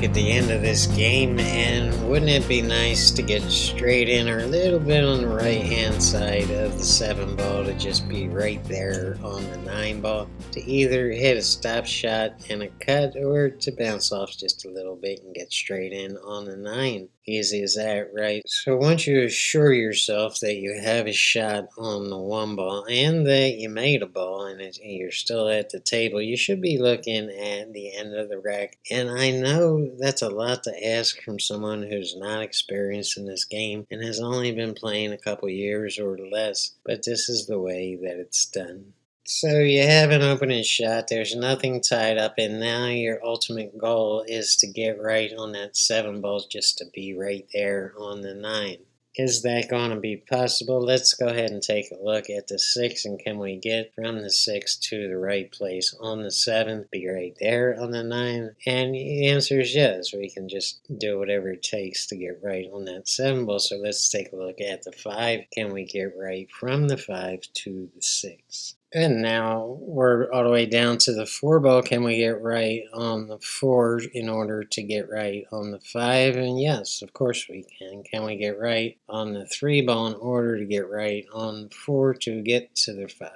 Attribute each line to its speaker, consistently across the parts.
Speaker 1: at the end of this game, and wouldn't it be nice to get straight in or a little bit on the right hand side of the 7 ball to just be right there on the 9 ball to either hit a stop shot and a cut or to bounce off just a little bit and get straight in on the 9. Easy as that, right? So once you assure yourself that you have a shot on the 1 ball and that you made a ball and you're still at the table, you should be looking at the end of the rack. And I know that's a lot to ask from someone who's not experienced in this game and has only been playing a couple years or less, but this is the way that it's done. So you have an opening shot, there's nothing tied up, and now your ultimate goal is to get right on that 7 ball just to be right there on the 9. Is that going to be possible? Let's go ahead and take a look at the 6, and can we get from the 6 to the right place on the 7, be right there on the 9? And the answer is yes, we can just do whatever it takes to get right on that 7 ball. So let's take a look at the 5. Can we get right from the 5 to the 6? And now we're all the way down to the 4 ball. Can we get right on the 4 in order to get right on the 5? And yes, of course we can. Can we get right on the 3 ball in order to get right on the 4 to get to the 5?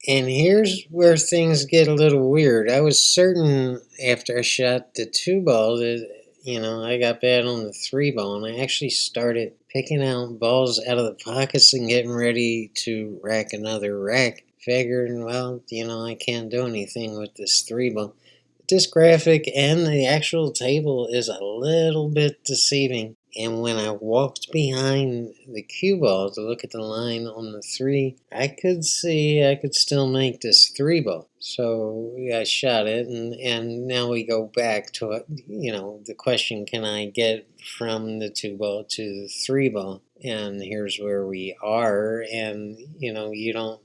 Speaker 1: And here's where things get a little weird. I was certain after I shot the 2 ball that, I got bad on the 3 ball, and I actually started picking out balls out of the pockets and getting ready to rack another rack. Figured, well, I can't do anything with this 3 ball. This graphic and the actual table is a little bit deceiving. And when I walked behind the cue ball to look at the line on the 3, I could see I could still make this 3 ball. So I shot it, and now we go back to the question, can I get from the 2 ball to the 3 ball? And here's where we are, and you don't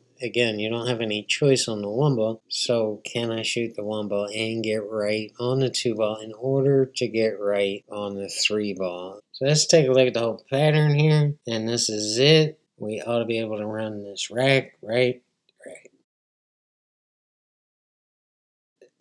Speaker 1: have any choice on the 1 ball, so can I shoot the 1 ball and get right on the 2 ball in order to get right on the 3 ball? So let's take a look at the whole pattern here, and this is it. We ought to be able to run this rack right.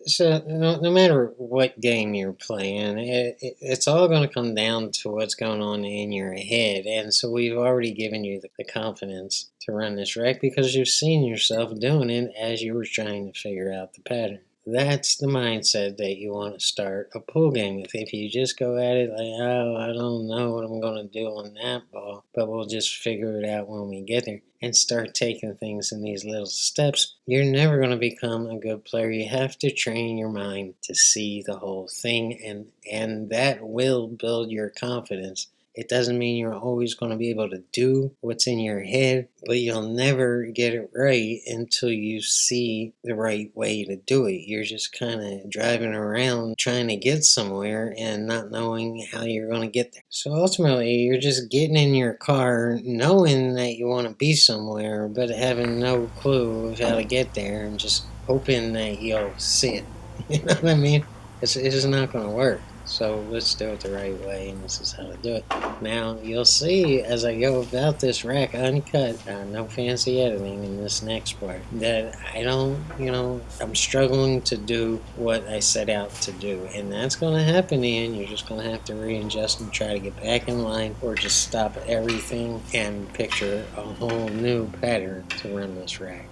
Speaker 1: So no matter what game you're playing, it's all going to come down to what's going on in your head. And so we've already given you the confidence to run this rack because you've seen yourself doing it as you were trying to figure out the pattern. That's the mindset that you want to start a pool game with. If you just go at it like, oh, I don't know what I'm going to do on that ball, but we'll just figure it out when we get there, and start taking things in these little steps, you're never going to become a good player. You have to train your mind to see the whole thing, and that will build your confidence. It doesn't mean you're always going to be able to do what's in your head, but you'll never get it right until you see the right way to do it. You're just kind of driving around trying to get somewhere and not knowing how you're going to get there. So ultimately, you're just getting in your car knowing that you want to be somewhere, but having no clue of how to get there and just hoping that you'll see it. You know what I mean? It's just not going to work. So let's do it the right way, and this is how to do it. Now, you'll see as I go about this rack uncut, no fancy editing in this next part, that I'm struggling to do what I set out to do. And that's going to happen, Ian. You're just going to have to readjust and try to get back in line, or just stop everything and picture a whole new pattern to run this rack.